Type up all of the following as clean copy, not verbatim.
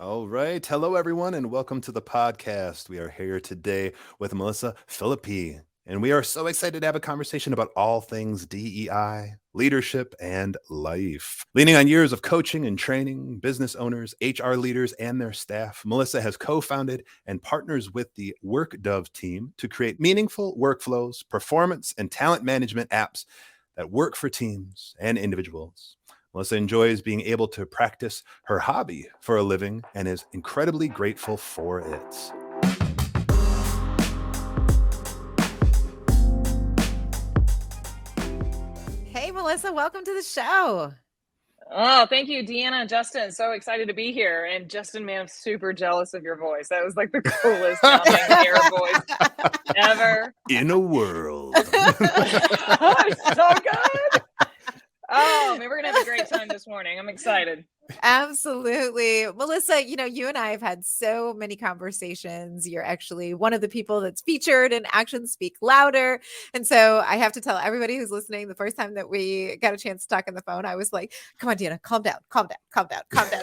All right. Hello, everyone, and welcome to the podcast. We are here today with Melissa Phillippi, and we are so excited to have a conversation about all things DEI, leadership, and life. Leaning on years of coaching and training business owners, HR leaders, and their staff, Melissa has co-founded and partners with the WorkDove team to create meaningful workflows, performance, and talent management apps that work for teams and individuals. Melissa enjoys being able to practice her hobby for a living and is incredibly grateful for it. Hey, Melissa, welcome to the show. Oh, thank you, Deanna and Justin. So excited to be here. And Justin, man, I'm super jealous of your voice. That was like the coolest sounding air voice ever. In a world. It's so good. Oh, man, we're going to have a great time this morning. I'm excited. Absolutely. Melissa, you and I have had so many conversations. You're actually one of the people that's featured in Actions Speak Louder. And so I have to tell everybody who's listening, the first time that we got a chance to talk on the phone, I was like, come on, Deanna, calm down.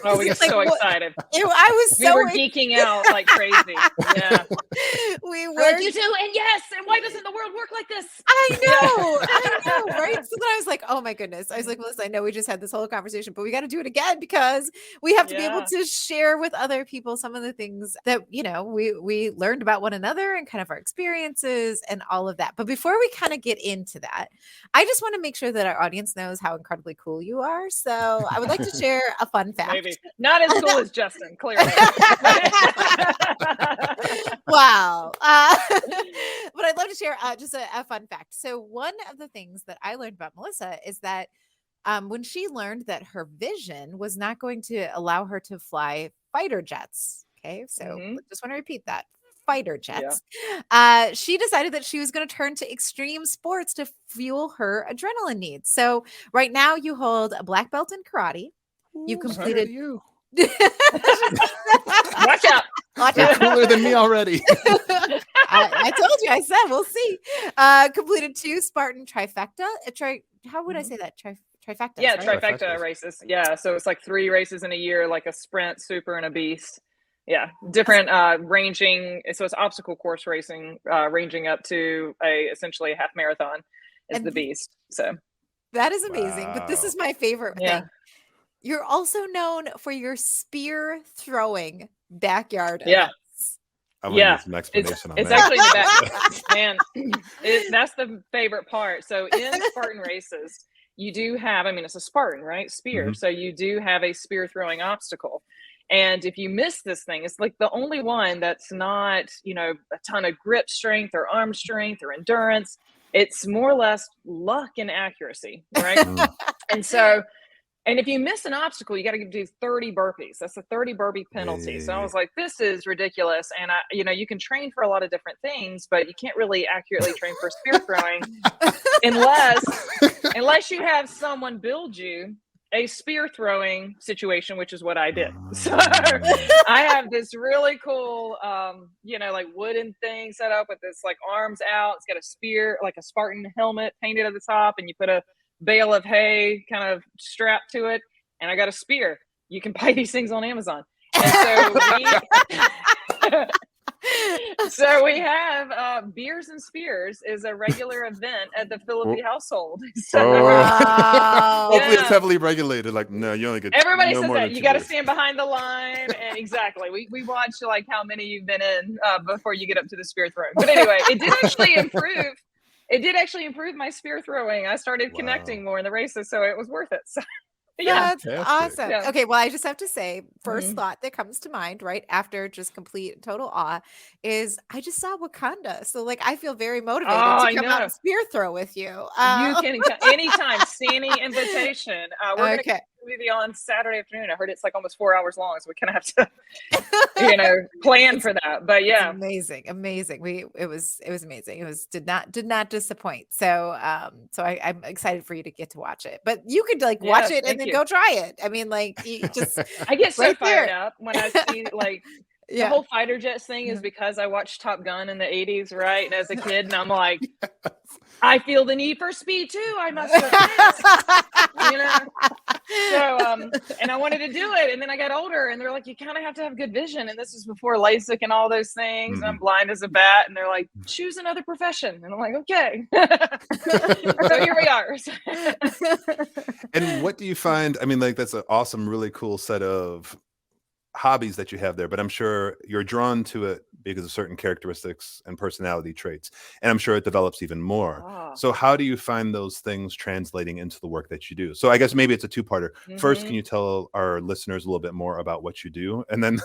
Oh, we are so excited. I was so we were geeking out like crazy. Yeah. We were. Like, you too. And yes. And why doesn't the world work like this? I know, right? So then I was like, oh my goodness. I was like, Melissa, I know we just had this whole conversation, but we got to do it again because we have to be able to share with other people some of the things that, we learned about one another and kind of our experiences and all of that. But before we kind of get into that, I just want to make sure that our audience knows how incredibly cool you are. So I would like to share a fun fact. Maybe not as cool as Justin, clearly. Wow. But I'd love to share just a fun fact. So one of the things that I learned about Melissa is that when she learned that her vision was not going to allow her to fly fighter jets. Okay. So just want to repeat that. Fighter jets. Yeah. She decided that she was going to turn to extreme sports to fuel her adrenaline needs. So right now you hold a black belt in karate. You completed you. Watch out. You're cooler than me already. I told you. I said we'll see. Completed 2 Spartan trifecta. How would I say that? Trifecta. Yeah, right? Trifecta races. Yeah, so it's like 3 races in a year, like a sprint, super, and a beast. Yeah, different ranging. So it's obstacle course racing, ranging up to essentially a half marathon is the beast. So that is amazing. Wow. But this is my favorite thing. You're also known for your spear throwing backyard events. I want some explanation on it's that. Actually the back, man. That's the favorite part. So in Spartan races, you do have, it's a Spartan, right? Spear. Mm-hmm. So you do have a spear throwing obstacle. And if you miss this thing, it's like the only one that's not, a ton of grip strength or arm strength or endurance. It's more or less luck and accuracy, right? And if you miss an obstacle, you got to do 30 burpees. That's a 30 burpee penalty. Yeah. So I was like, this is ridiculous. And you can train for a lot of different things, but you can't really accurately train for spear throwing unless you have someone build you a spear throwing situation, which is what I did. So I have this really cool, like wooden thing set up with this like arms out. It's got a spear, like a Spartan helmet painted at the top, and you put a bale of hay kind of strapped to it, and I got a spear. You can buy these things on Amazon. And so we have Beers and Spears is a regular event at the Phillippi household. So hopefully it's heavily regulated. Like, no, you only get everybody says that you got to stand behind the line, and exactly we watch like how many you've been in before you get up to the spear throwing. But anyway, it did actually improve my spear throwing. I started connecting more in the races, so it was worth it. So yeah, that's awesome. Yeah. Okay, well, I just have to say, first thought that comes to mind right after just complete total awe is I just saw Wakanda. So like I feel very motivated to come out and spear throw with you. You can anytime, standing invitation. We're gonna be on Saturday afternoon. I heard it's like almost 4 hours long, so we kind of have to plan for that. But yeah, it's amazing. It was amazing. It was did not disappoint. So I'm excited for you to get to watch it. But you could like watch it and then go try it. I mean, like you just I get so fired up when I see like The whole fighter jets thing is because I watched Top Gun in the 80s, right? And as a kid, and I'm like, I feel the need for speed too. I must have, you know. So, and I wanted to do it, and then I got older, and they're like, you kind of have to have good vision, and this is before LASIK and all those things. And I'm blind as a bat, and they're like, choose another profession, and I'm like, okay. So here we are. And what do you find? I mean, like, that's an awesome, really cool set of hobbies that you have there, but I'm sure you're drawn to it because of certain characteristics and personality traits, and I'm sure it develops even more. So how do you find those things translating into the work that you do? So I guess maybe it's a two-parter. First, can you tell our listeners a little bit more about what you do, and then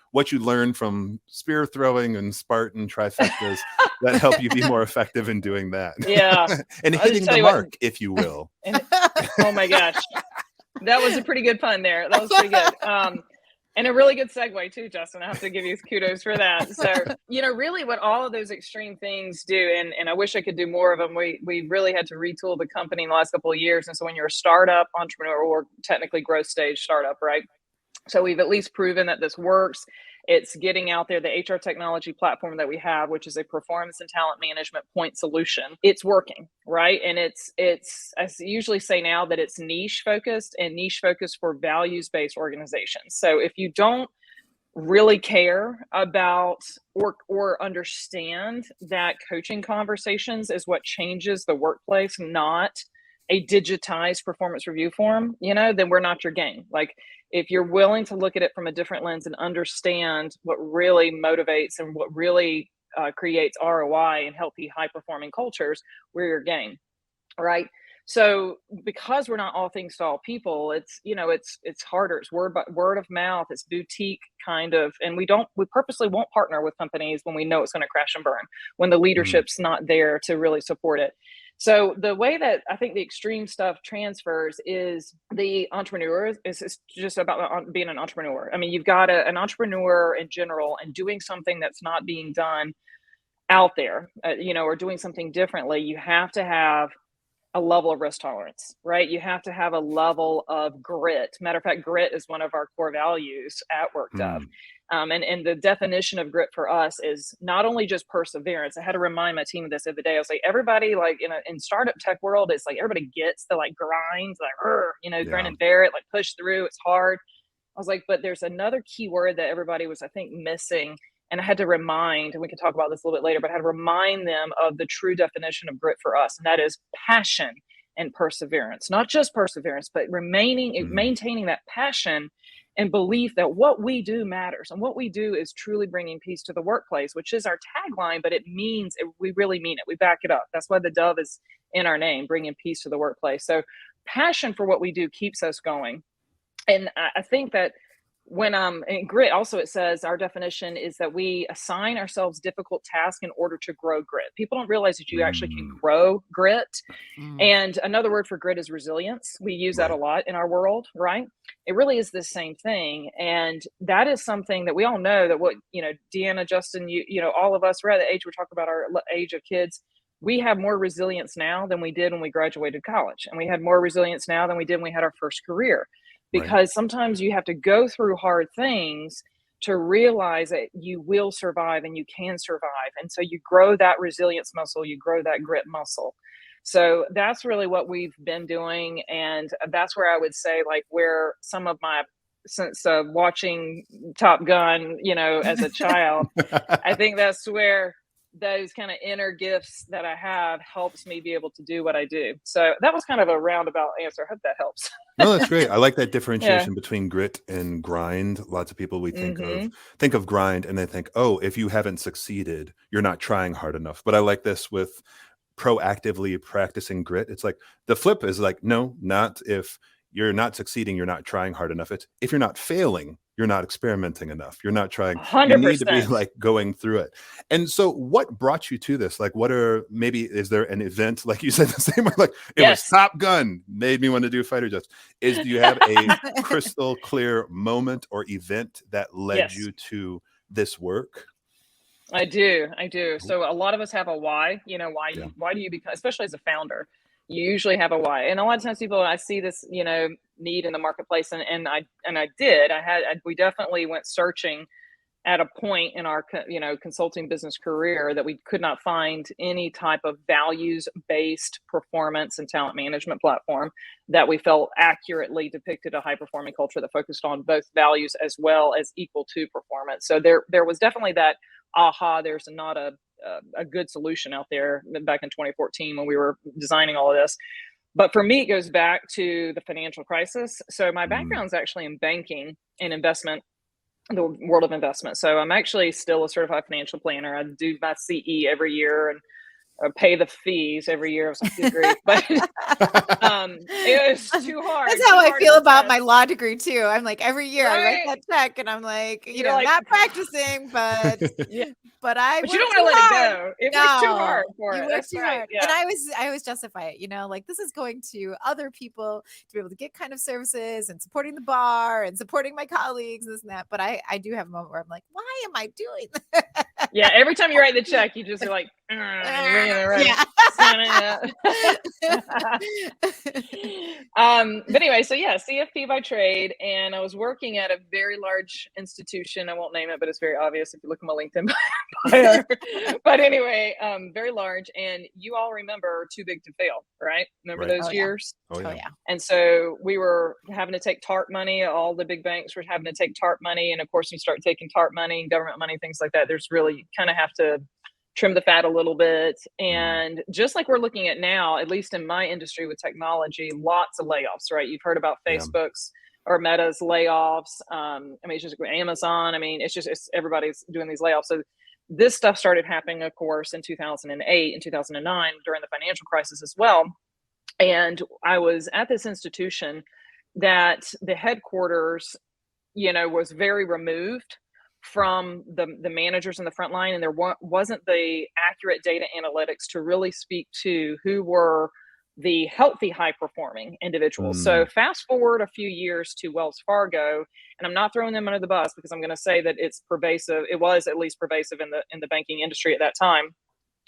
what you learn from spear throwing and Spartan trifectas that help you be more effective in doing that? Yeah. And hitting the mark, if you will. Oh my gosh. That was a pretty good pun there. That was pretty good. And a really good segue too, Justin. I have to give you kudos for that. So, really what all of those extreme things do, and I wish I could do more of them. We really had to retool the company in the last couple of years. And so when you're a startup entrepreneur, or technically growth stage startup, right? So we've at least proven that this works. It's getting out there, the HR technology platform that we have, which is a performance and talent management point solution. It's working, right? And it's I usually say now that it's niche focused for values-based organizations. So if you don't really care about or understand that coaching conversations is what changes the workplace, not a digitized performance review form, then we're not your game. Like, if you're willing to look at it from a different lens and understand what really motivates and what really creates ROI and healthy, high-performing cultures, we're your game, right? So because we're not all things to all people, it's harder. It's word of mouth. It's boutique kind of, and we purposely won't partner with companies when we know it's going to crash and burn, when the leadership's not there to really support it. So the way that I think the extreme stuff transfers is the entrepreneur is just about being an entrepreneur. I mean, you've got an entrepreneur in general and doing something that's not being done out there, or doing something differently. You have to have a level of risk tolerance, right? You have to have a level of grit. Matter of fact, grit is one of our core values at WorkDove. And the definition of grit for us is not only just perseverance. I had to remind my team of this the other day. I was like, everybody, like in startup tech world, it's like everybody gets the like grind, like, grind and bear it, like push through. It's hard. I was like, but there's another key word that everybody was, I think, missing. And I had to remind, and we can talk about this a little bit later, but I had to remind them of the true definition of grit for us. And that is passion and perseverance, not just perseverance, but maintaining that passion and belief that what we do matters, and what we do is truly bringing peace to the workplace, which is our tagline, but it means we really mean it. We back it up. That's why the dove is in our name, bringing peace to the workplace. So passion for what we do keeps us going. And I think that when in grit also, it says our definition is that we assign ourselves difficult tasks in order to grow grit. People don't realize that you actually can grow grit. And another word for grit is resilience. We use that a lot in our world, right? It really is the same thing. And that is something that we all know that Deanna, Justin, all of us, we're at the age, we're talking about our age of kids. We have more resilience now than we did when we graduated college. And we had more resilience now than we did when we had our first career. Because sometimes you have to go through hard things to realize that you will survive and you can survive. And so you grow that resilience muscle, you grow that grit muscle. So that's really what we've been doing. And that's where I would say, like, where some of my, since watching Top Gun, as a child, I think that's where those kind of inner gifts that I have helps me be able to do what I do. So that was kind of a roundabout answer. I hope that helps. No, that's great. I like that differentiation between grit and grind. Lots of people, we think of grind and they think, oh, if you haven't succeeded, you're not trying hard enough. But I like this with proactively practicing grit. It's like the flip is like, no, not if you're not succeeding, you're not trying hard enough. It's if you're not failing, you're not experimenting enough. You're not trying. 100%. You need to be like going through it. And so what brought you to this? Like, is there an event, like you said, the same way, like it was Top Gun made me want to do fighter jets. Do you have a crystal clear moment or event that led you to this work? I do. So a lot of us have a why, why do you become, especially as a founder, you usually have a why. And a lot of times I see this, need in the marketplace. And we definitely went searching at a point in our, consulting business career that we could not find any type of values-based performance and talent management platform that we felt accurately depicted a high-performing culture that focused on both values as well as equal to performance. So there was definitely that there's not a good solution out there back in 2014 when we were designing all of this. But for me, it goes back to the financial crisis. So my background is actually in banking and investment, the world of investment. So I'm actually still a certified financial planner. I do my CE every year and pay the fees every year. I was like, good grief. But it was too hard. That's how I feel about my law degree too. I'm like, every year I write that check and I'm like, not practicing, but yeah. but you don't want to let it go. It was too hard for it. You worked too hard. Yeah. And I always justify it, like this is going to other people to be able to get kind of services and supporting the bar and supporting my colleagues, this and that. But I do have a moment where I'm like, why am I doing that? Yeah, every time you write the check, you just are like, right. But anyway, so CFP by trade, and I was working at a very large institution. I won't name it, but it's very obvious if you look at my LinkedIn bio. But anyway, very large, and you all remember Too Big to Fail, right? Remember those years? Oh yeah. And so we were having to take TARP money. All the big banks were having to take TARP money, and of course, you start taking TARP money and government money, things like that. There's really, you kind of have to trim the fat a little bit. And just like we're looking at now, at least in my industry with technology, lots of layoffs, right? You've heard about Facebook's or Meta's layoffs. It's just Amazon. It's everybody's doing these layoffs. So this stuff started happening, of course, in 2008 and 2009 during the financial crisis as well. And I was at this institution that the headquarters, was very removed from the managers in the front line, and there wasn't the accurate data analytics to really speak to who were the healthy, high-performing individuals. So fast forward a few years to Wells Fargo, and I'm not throwing them under the bus because I'm going to say that it's pervasive. It was at least pervasive in the banking industry at that time.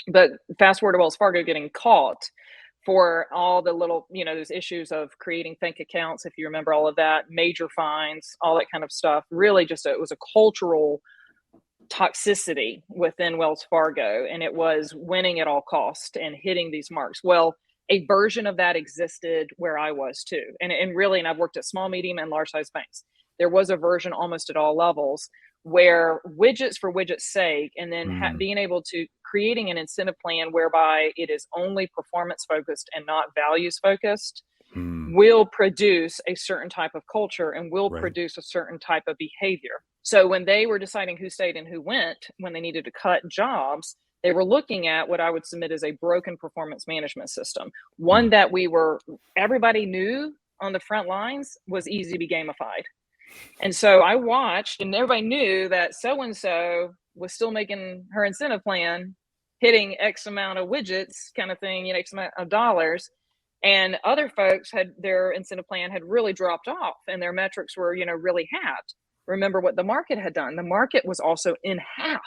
But fast forward to Wells Fargo getting caught for all the little, those issues of creating fake accounts, if you remember all of that, major fines, all that kind of stuff. Really it was a cultural toxicity within Wells Fargo, and it was winning at all cost and hitting these marks. Well, a version of that existed where I was too. And I've worked at small, medium, and large size banks. There was a version almost at all levels where widgets for widgets' sake, and then being able to creating an incentive plan whereby it is only performance focused and not values focused will produce a certain type of culture and will produce a certain type of behavior. So when they were deciding who stayed and who went, when they needed to cut jobs, they were looking at what I would submit as a broken performance management system. One that everybody knew on the front lines was easy to be gamified. And so I watched, and everybody knew that so-and-so was still making her incentive plan, hitting X amount of widgets kind of thing, X amount of dollars. And other folks their incentive plan had really dropped off and their metrics were, really halved. Remember what the market had done. The market was also in half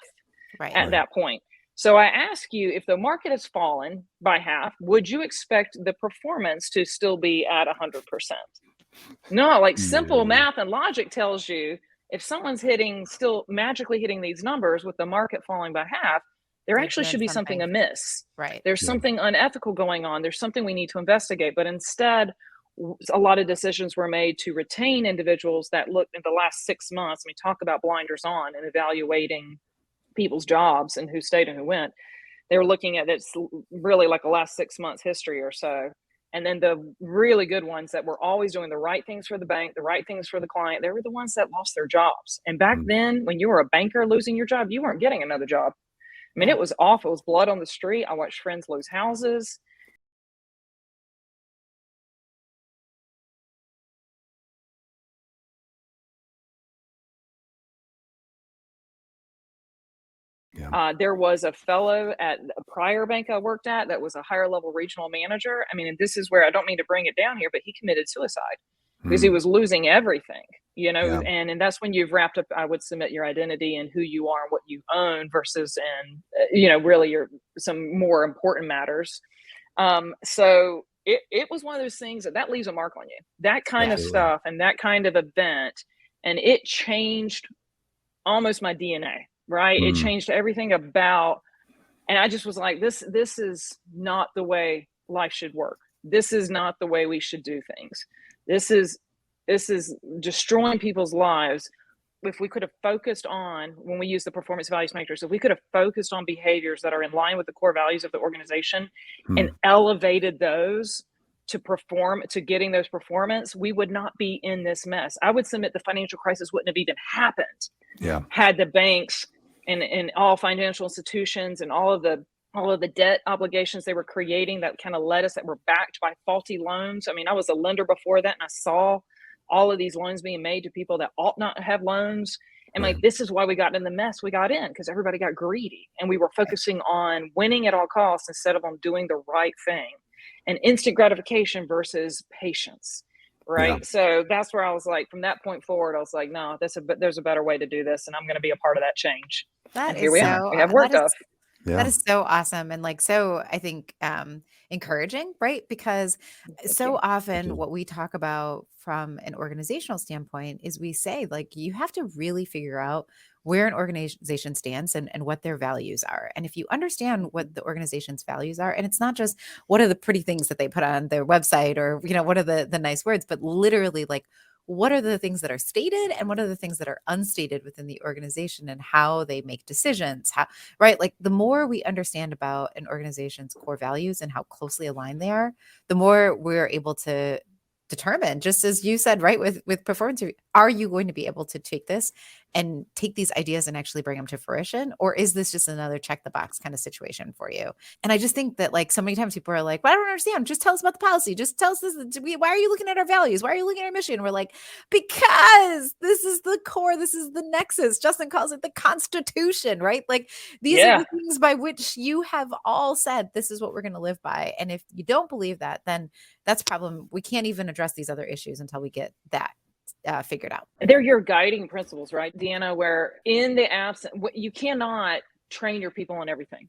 at that point. So I ask you, if the market has fallen by half, would you expect the performance to still be at 100%? No, simple math and logic tells you if someone's still magically hitting these numbers with the market falling by half, there actually should be something amiss. Right. There's something unethical going on. There's something we need to investigate. But instead, a lot of decisions were made to retain individuals that looked in the last 6 months. We talk about blinders on and evaluating people's jobs and who stayed and who went. They were looking at it's really like a last 6 months history or so. And then the really good ones that were always doing the right things for the bank, the right things for the client, they were the ones that lost their jobs. And back then, when you were a banker losing your job, you weren't getting another job. It was awful. It was blood on the street. I watched friends lose houses. There was a fellow at a prior bank I worked at that was a higher level regional manager. And this is where I don't mean to bring it down here, but he committed suicide because he was losing everything, and that's when you've wrapped up, I would submit, your identity and who you are and what you own versus, and really some more important matters. So it was one of those things that leaves a mark on you, that kind of Absolutely. stuff and that kind of event. And it changed almost my DNA, right? It changed everything about, and I just was like, this is not the way life should work. This is not the way we should do things. This is destroying people's lives. If we could have focused on, when we use the performance values matrix, if we could have focused on behaviors that are in line with the core values of the organization and elevated those to perform, to getting those performance, we would not be in this mess. I would submit the financial crisis wouldn't have even happened had the banks and all financial institutions and all of the debt obligations they were creating that kind of led us, that were backed by faulty loans. I mean, I was a lender before that, and I saw all of these loans being made to people that ought not have loans. And like, this is why we got in the mess we got in, because everybody got greedy and we were focusing on winning at all costs instead of on doing the right thing, and instant gratification versus patience. Right. So that's where I was like, from that point forward, I was like, no, there's a better way to do this. And I'm going to be a part of that change. That And is here we are. We have work stuff. That is so awesome. And like, so I think encouraging, right? Because so often what we talk about from an organizational standpoint is we say, like, you have to really figure out where an organization stands and what their values are. And if you understand what the organization's values are, and it's not just what are the pretty things that they put on their website or, you know, what are the nice words, but literally like, what are the things that are stated and what are the things that are unstated within the organization and how they make decisions, right? Like the more we understand about an organization's core values and how closely aligned they are, the more we're able to determine, just as you said, right, with performance, are you going to be able to take this and take these ideas and actually bring them to fruition? Or is this just another check the box kind of situation for you? And I just think that like so many times people are like, well, I don't understand. Just tell us about the policy. Just tell us this. Why are you looking at our values? Why are you looking at our mission? We're like, because this is the core. This is the nexus. Justin calls it the Constitution, right? Like these are the things by which you have all said, this is what we're going to live by. And if you don't believe that, then that's a problem. We can't even address these other issues until we get that figured out. They're your guiding principles, right, Deanna, where in the absence, you cannot train your people on everything.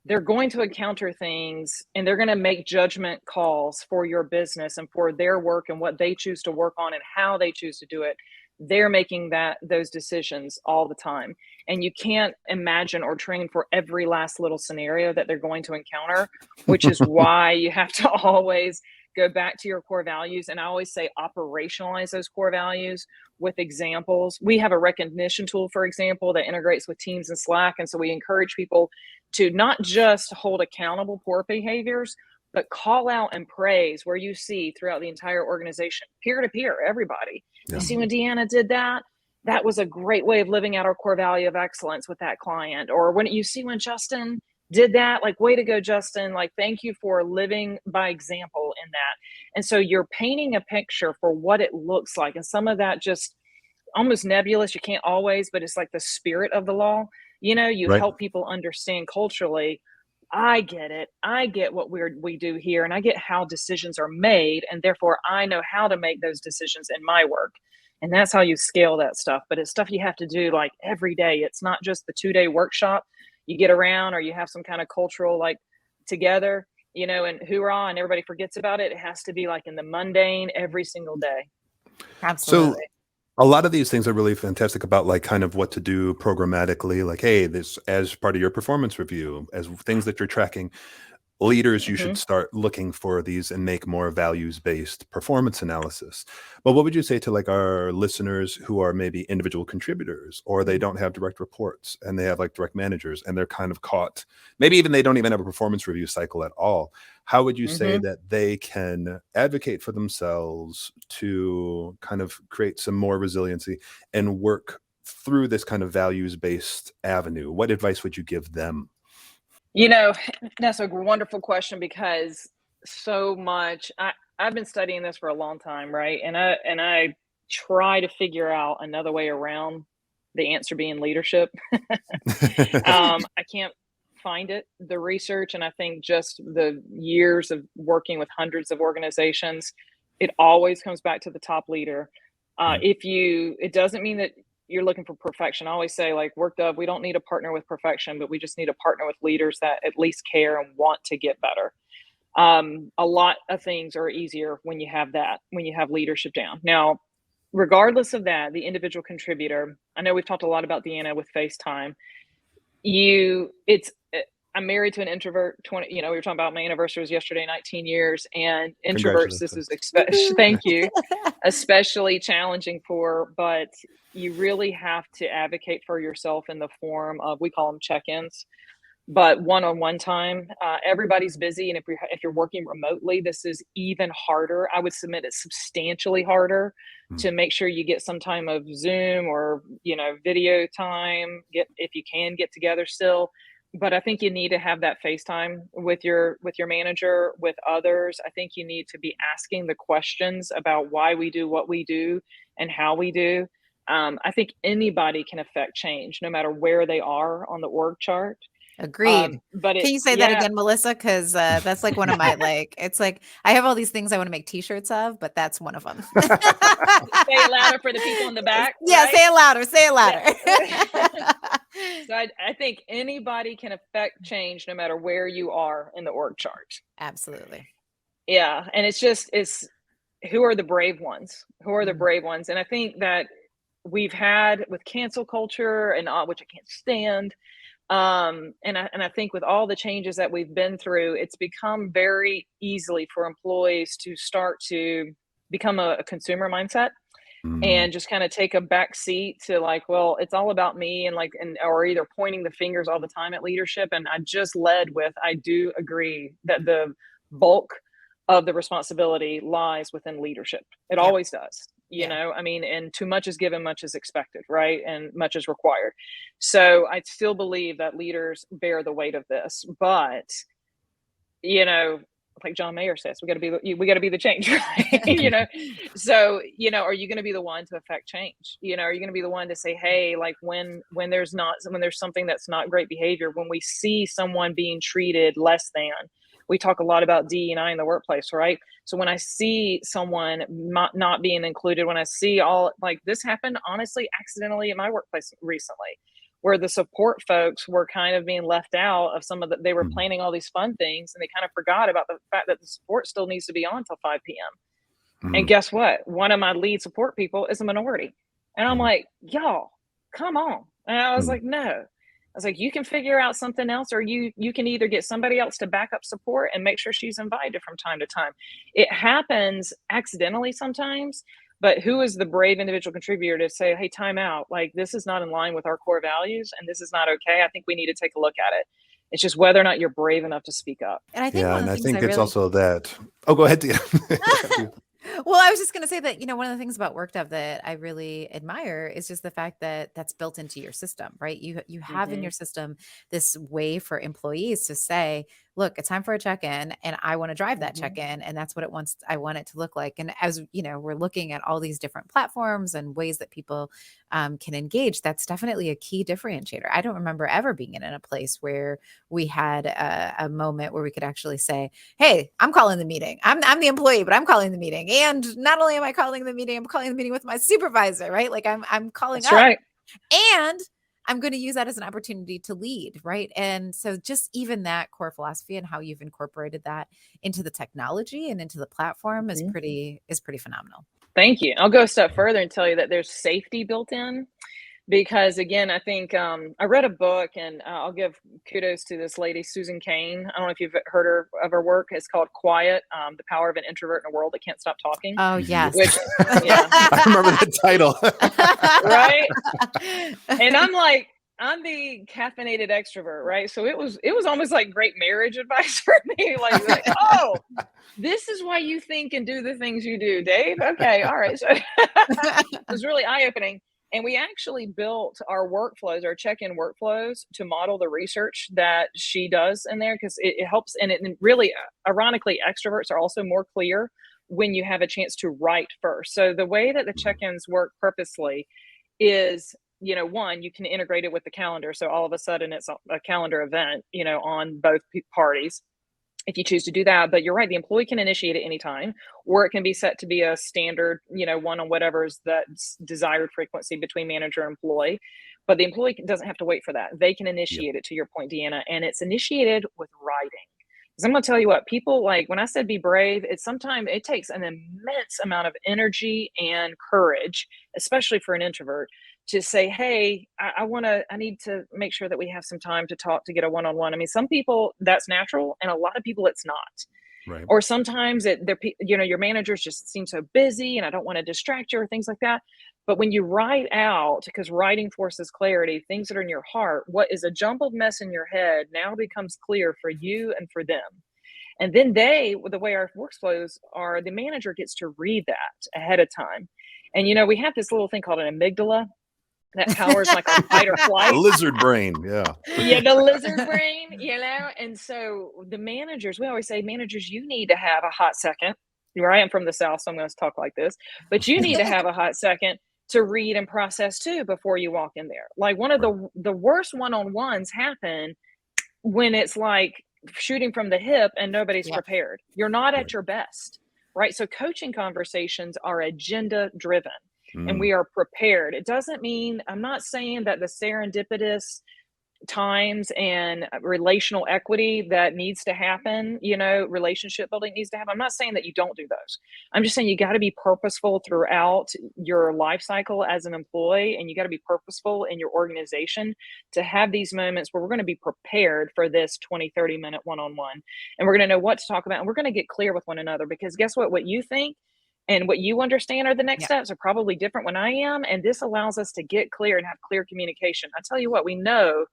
They're going to encounter things and they're going to make judgment calls for your business and for their work and what they choose to work on and how they choose to do it. They're making those decisions all the time. And you can't imagine or train for every last little scenario that they're going to encounter, which is why you have to always go back to your core values. And I always say operationalize those core values with examples. We have a recognition tool, for example, that integrates with Teams and Slack. And so we encourage people to not just hold accountable poor behaviors, but call out and praise where you see throughout the entire organization, peer to peer, everybody. You see when Deanna did that, that was a great way of living out our core value of excellence with that client. Or when you see when Justin did that, like, way to go, Justin, like, thank you for living by example in that. And so you're painting a picture for what it looks like. And some of that just almost nebulous, you can't always, but it's like the spirit of the law. You know, you help people understand culturally, I get it. I get what we do here, and I get how decisions are made. And therefore I know how to make those decisions in my work. And that's how you scale that stuff. But it's stuff you have to do like every day. It's not just the 2-day workshop you get around, or you have some kind of cultural like together, you know, and hoorah, and everybody forgets about it. It has to be like in the mundane every single day. Absolutely. So a lot of these things are really fantastic about like kind of what to do programmatically, like, hey, this as part of your performance review, as things that you're tracking. Leaders, you should start looking for these and make more values-based performance analysis. But what would you say to like our listeners who are maybe individual contributors, or they don't have direct reports and they have like direct managers and they're kind of caught, maybe even they don't even have a performance review cycle at all? How would you say that they can advocate for themselves to kind of create some more resiliency and work through this kind of values-based avenue? What advice would you give them? You know, that's a wonderful question, because so much I've been studying this for a long time, right? And I try to figure out another way around the answer being leadership. I can't find it, the research, and I think just the years of working with hundreds of organizations, it always comes back to the top leader. It doesn't mean that you're looking for perfection. I always say, like, WorkDove, we don't need a partner with perfection, but we just need a partner with leaders that at least care and want to get better. A lot of things are easier when you have leadership down. Now, regardless of that, the individual contributor, I know we've talked a lot about Deanna with FaceTime. I'm married to an introvert. We were talking about my anniversary was yesterday, 19 years, and introverts, this is thank you, especially challenging but you really have to advocate for yourself in the form of, we call them check-ins, but one-on-one time. Everybody's busy, and if you're working remotely, this is even harder. I would submit it's substantially harder to make sure you get some time of Zoom or video time. If you can get together still. But I think you need to have that FaceTime with your manager, with others. I think you need to be asking the questions about why we do what we do and how we do. I think anybody can affect change, no matter where they are on the org chart. Agreed. Can you say that again, Melissa? Because that's like one of my it's like I have all these things I want to make T-shirts of, but that's one of them. Say it louder for the people in the back. Yeah, right? Say it louder. Say it louder. Yeah. So I think anybody can affect change, no matter where you are in the org chart. Absolutely. Yeah, and it's who are the brave ones? Who are the brave ones? And I think that we've had with cancel culture and which I can't stand. And I think with all the changes that we've been through, it's become very easily for employees to start to become a consumer mindset and just kind of take a back seat to well, it's all about me, or either pointing the fingers all the time at leadership. And I just led with, I do agree that the bulk of the responsibility lies within leadership. It always does. And too much is given, much is expected, right? And much is required. So I still believe that leaders bear the weight of this, but like John Mayer says, we got to be the change, right? So, are you going to be the one to affect change? Are you going to be the one to say, hey, when there's something that's not great behavior, when we see someone being treated less than, we talk a lot about DE&I in the workplace, right? So when I see someone not being included, when I see this happened, honestly, accidentally at my workplace recently, where the support folks were kind of being left out of they were planning all these fun things, and they kind of forgot about the fact that the support still needs to be on till 5 p.m. And guess what? One of my lead support people is a minority. And I'm like, y'all, come on. And I was like, no. I was like, you can figure out something else, or you can either get somebody else to back up support and make sure she's invited from time to time. It happens accidentally sometimes, but who is the brave individual contributor to say, hey, time out. This is not in line with our core values, and this is not okay. I think we need to take a look at it. It's just whether or not you're brave enough to speak up. And I think it's also that. Oh, go ahead, Tia. Well, I was just going to say that, one of the things about WorkDev that I really admire is just the fact that that's built into your system, right? You have in your system this way for employees to say, look, it's time for a check-in, and I want to drive that check-in, and that's what I want it to look like. And as we're looking at all these different platforms and ways that people can engage, that's definitely a key differentiator. I don't remember ever being in a place where we had a moment where we could actually say, hey, I'm calling the meeting. I'm the employee, but I'm calling the meeting. And not only am I calling the meeting, I'm calling the meeting with my supervisor, right? I'm calling That's up. right. And I'm going to use that as an opportunity to lead, right? And so just even that core philosophy and how you've incorporated that into the technology and into the platform is pretty phenomenal. Thank you. I'll go a step further and tell you that there's safety built in, because again, I think I read a book, and I'll give kudos to this lady, Susan Cain. I don't know if you've heard of her work. It's called Quiet, The Power of an Introvert in a World That Can't Stop Talking. Oh, yes. I remember the title. Right? And I'm the caffeinated extrovert, right? So it was almost like great marriage advice for me. Oh, this is why you think and do the things you do, Dave. Okay, all right. So it was really eye-opening. And we actually built our workflows, our check-in workflows, to model the research that she does in there, because it helps. And it really, ironically, extroverts are also more clear when you have a chance to write first. So the way that the check-ins work purposely is, one, you can integrate it with the calendar. So all of a sudden it's a calendar event, on both parties, if you choose to do that. But you're right, the employee can initiate at any time, or it can be set to be a standard, one on whatever's that's desired frequency between manager and employee. But the employee doesn't have to wait for that. They can initiate it, to your point, Deanna, and it's initiated with writing. Because I'm going to tell you what, people, like when I said be brave, sometimes it takes an immense amount of energy and courage, especially for an introvert, to say, hey, I need to make sure that we have some time to talk, to get a one-on-one. I mean, some people that's natural, and a lot of people it's not. Right. Or sometimes your managers just seem so busy and I don't want to distract you or things like that. But when you write out, because writing forces clarity, things that are in your heart, what is a jumbled mess in your head now becomes clear for you and for them. And then the way our workflows are, the manager gets to read that ahead of time. And, we have this little thing called an amygdala that powers like our fight or flight. The lizard brain. Yeah. Yeah, the lizard brain, And so the managers, we always say, managers, you need to have a hot second. Where I am from the South, so I'm going to talk like this. But you need to have a hot second to read and process too before you walk in there. Like one of the worst one-on-ones happen when it's like shooting from the hip and nobody's prepared. You're not at your best, right? So coaching conversations are agenda driven. And we are prepared. It doesn't mean, I'm not saying that the serendipitous times and relational equity that needs to happen, relationship building needs to happen. I'm not saying that you don't do those. I'm just saying you got to be purposeful throughout your life cycle as an employee, and you got to be purposeful in your organization to have these moments where we're going to be prepared for this 20-30 minute one-on-one, and we're going to know what to talk about, and we're going to get clear with one another, because guess what you think and what you understand are the next steps are probably different when I am. And this allows us to get clear and have clear communication. I tell you what, we know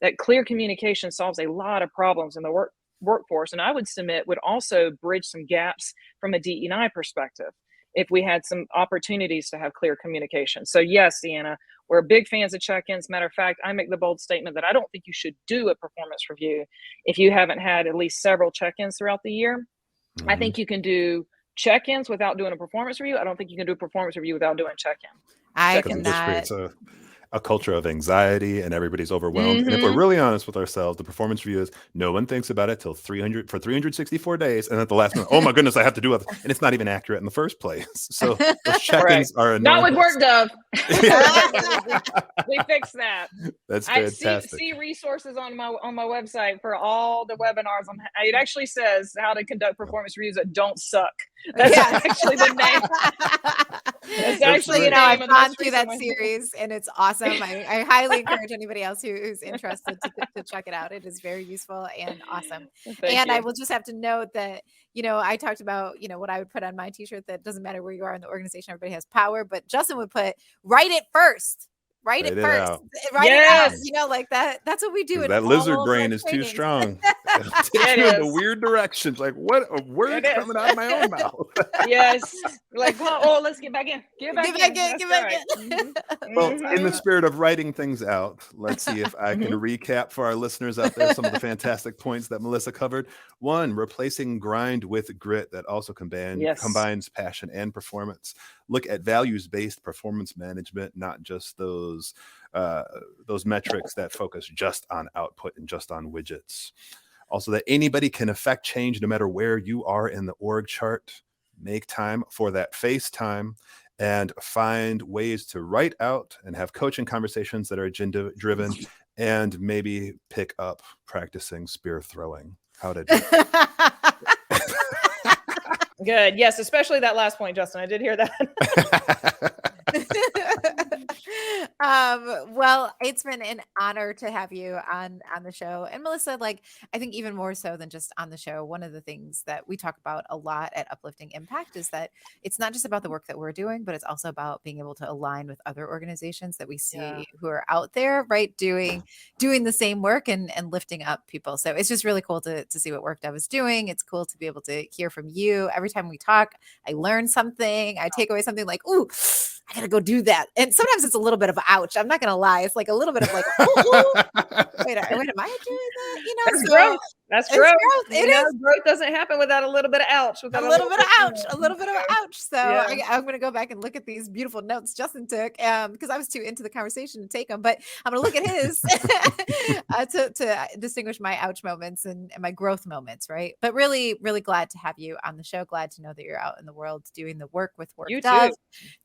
that clear communication solves a lot of problems in the workforce. And I would submit would also bridge some gaps from a DE&I perspective if we had some opportunities to have clear communication. So yes, Deanna, we're big fans of check-ins. Matter of fact, I make the bold statement that I don't think you should do a performance review if you haven't had at least several check-ins throughout the year. I think you can do check-ins without doing a performance review. I don't think you can do a performance review without doing check-in. I Because it just creates a culture of anxiety and everybody's overwhelmed. Mm-hmm. And if we're really honest with ourselves, the performance review is no one thinks about it till 364 days. And at the last minute, oh my goodness, I have to do it. And it's not even accurate in the first place. So those check-ins are annoying. Not with work, Dove. We fixed that. That's fantastic. I see resources on my website for all the webinars. It actually says how to conduct performance reviews that don't suck. That's actually the name. It's actually, I've gone through that series and it's awesome. I highly encourage anybody else who's interested to check it out. It is very useful and awesome. Thank you. I will just have to note that, I talked about, what I would put on my t-shirt, that doesn't matter where you are in the organization, everybody has power, but Justin would put, write it first. Write it first. Write it out. Like that. That's what we do. That lizard brain is too strong. It takes you in the weird directions. Like, what a word coming out of my own mouth. Yes. Like, let's get back in. Get back in. Mm-hmm. Well, in the spirit of writing things out, let's see if I can recap for our listeners out there some of the fantastic points that Melissa covered. One, replacing grind with grit. That also combines passion and performance. Look at values-based performance management, not just those metrics that focus just on output and just on widgets. Also, that anybody can affect change no matter where you are in the org chart. Make time for that face time and find ways to write out and have coaching conversations that are agenda driven, and maybe pick up practicing spear throwing. How to do it. Good. Yes, especially that last point, Justin. I did hear that. Well, it's been an honor to have you on the show. And Melissa, I think even more so than just on the show, one of the things that we talk about a lot at Uplifting Impact is that it's not just about the work that we're doing, but it's also about being able to align with other organizations that we see who are out there, right, doing the same work and lifting up people. So it's just really cool to see what WorkDev is doing. It's cool to be able to hear from you. Every time we talk, I learn something. I take away something like, ooh, I gotta go do that. And sometimes it's a little bit of ouch. I'm not gonna lie. It's like a little bit of like, ooh. Wait, am I doing that? That's growth. That's growth. It is. Growth doesn't happen without a little bit of ouch. A little bit of ouch. So I'm going to go back and look at these beautiful notes Justin took because I was too into the conversation to take them. But I'm going to look at his to distinguish my ouch moments and my growth moments, right? But really, really glad to have you on the show. Glad to know that you're out in the world doing the work with WorkDev. You too.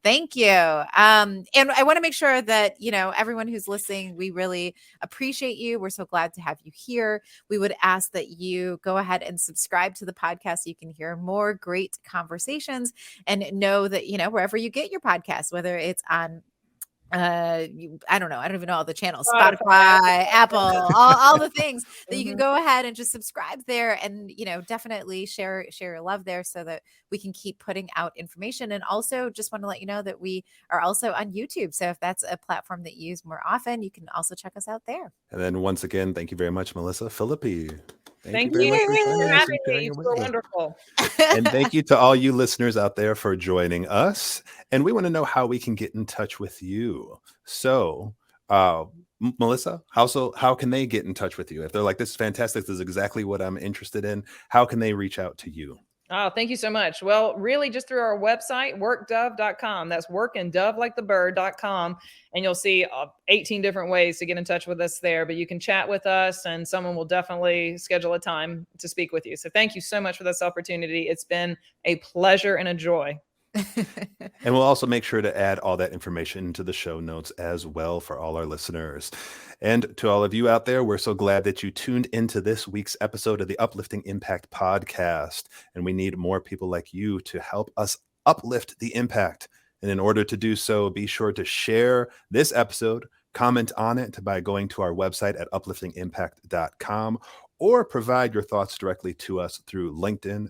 Thank you. And I want to make sure that, everyone who's listening, we really appreciate you. We're so glad to have you here. We would ask that you go ahead and subscribe to the podcast. You can hear more great conversations and know that, wherever you get your podcast, whether it's on I don't know. I don't even know all the channels. Spotify, Apple, all the things that you can go ahead and just subscribe there and, definitely share your love there so that we can keep putting out information. And also just want to let you know that we are also on YouTube. So if that's a platform that you use more often, you can also check us out there. And then once again, thank you very much, Melissa Phillippi. Thank you very much for joining us having and sharing me. your You were wisdom. wonderful. And thank you to all you listeners out there for joining us. And we want to know how we can get in touch with you. So, Melissa, how can they get in touch with you? If they're like, this is fantastic, this is exactly what I'm interested in, how can they reach out to you? Oh, thank you so much. Well, really just through our website, workdove.com. That's work and dove like the bird.com. And you'll see 18 different ways to get in touch with us there. But you can chat with us and someone will definitely schedule a time to speak with you. So thank you so much for this opportunity. It's been a pleasure and a joy. And we'll also make sure to add all that information into the show notes as well for all our listeners. And to all of you out there, we're so glad that you tuned into this week's episode of the Uplifting Impact Podcast. And we need more people like you to help us uplift the impact. And in order to do so, be sure to share this episode, comment on it by going to our website at upliftingimpact.com, or provide your thoughts directly to us through LinkedIn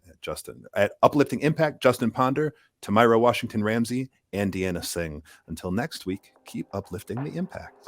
at Uplifting Impact, Justin Ponder, Tamira Washington Ramsey, and Deanna Singh. Until next week, keep uplifting the impact.